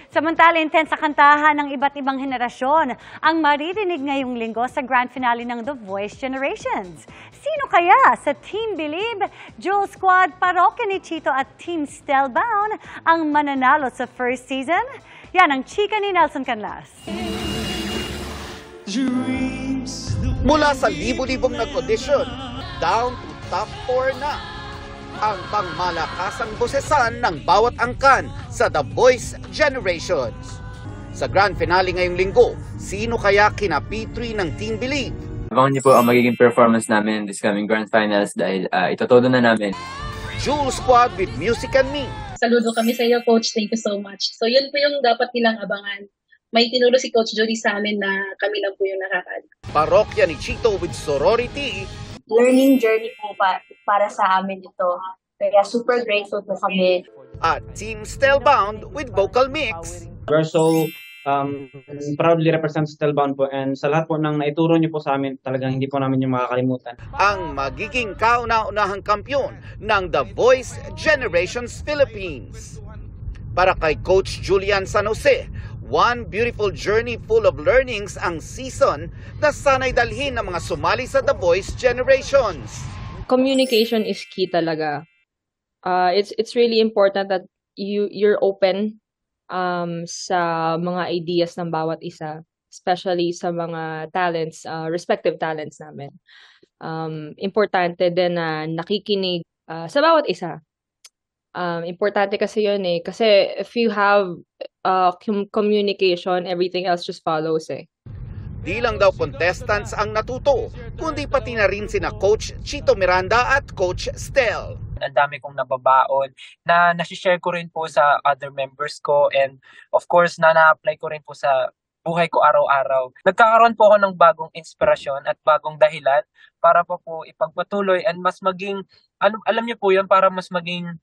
Samantala, intense sa kantahan ng iba't ibang henerasyon ang maririnig ngayong linggo sa grand finale ng The Voice Generations. Sino kaya sa Team Believe, Jewel Squad, Parokya ni Chito at Team Stellbound ang mananalo sa first season? Yan ang chika ni Nelson Canlas. Mula sa libo-libong nag-audition, down to top 4 na ang pangmalakasang bosesan ng bawat angkan sa The Voice Generations. Sa grand finale ngayong linggo, sino kaya kinapitri ng Team Believe? Abangan niyo po ang magiging performance namin this coming grand finals dahil itotodo na namin. Jewel Squad with Music and Me. Saludo kami sa iyo, Coach. Thank you so much. So yun po yung dapat nilang abangan. May tinuro si Coach Jody sa amin na kami lang po yung nakakaalam. Parokya ni Chito with Sorority. Learning journey po para sa amin ito. Kaya super grateful po kami. At Team Stellbound with Vocal Mix. We're so proudly represent Stellbound po, and sa lahat po ng naituro niyo po sa amin, talagang hindi po namin yung makakalimutan. Ang magiging kauna-unahang kampyon ng The Voice Generations Philippines. Para kay Coach Julian San Jose, one beautiful journey full of learnings ang season na sanay dalhin ng mga sumali sa The Voice Generations. Communication is key talaga. It's really important that you're open sa mga ideas ng bawat isa, especially sa mga talents, respective talents namin. Importante din na nakikinig sa bawat isa. Importante kasi yun eh. Kasi if you have communication, everything else just follows eh. Di lang daw contestants ang natuto, kundi pati na rin sina Coach Chito Miranda at Coach Stel. Ang dami kong nababaon na nasi-share ko rin po sa other members ko, and of course na-apply ko rin po sa buhay ko araw-araw. Nagkakaroon po ako ng bagong inspirasyon at bagong dahilan para po ipagpatuloy and mas maging, alam niyo po yun, para mas maging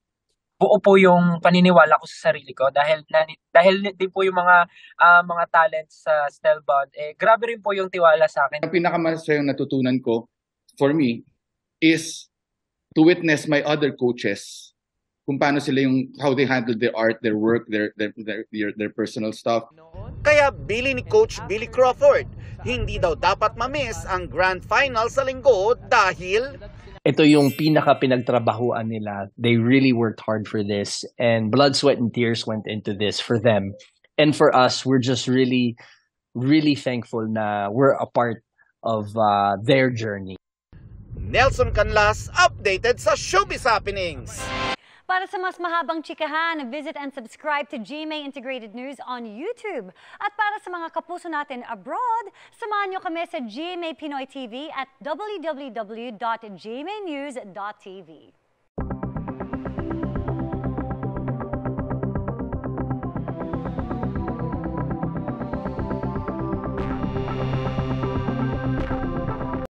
buo po yung paniniwala ko sa sarili ko dahil din po yung mga talents sa Stellbound, grabe rin po yung tiwala sa akin. Ang pinakamasayang natutunan ko for me is to witness my other coaches kung paano sila how they handle their art, their work, their personal stuff. Kaya bili ni Coach Billy Crawford, hindi daw dapat ma-miss ang grand final sa linggo dahil ito yung pinaka-pinagtrabahuan nila. They really worked hard for this, and blood, sweat, and tears went into this for them. And for us, we're just really, really thankful na we're a part of their journey. Nelson Canlas, updated sa Showbiz Happenings. Para sa mas mahabang chikahan, visit and subscribe to GMA Integrated News on YouTube. At para sa mga kapuso natin abroad, samahan nyo kami sa GMA Pinoy TV at www.gmanews.tv.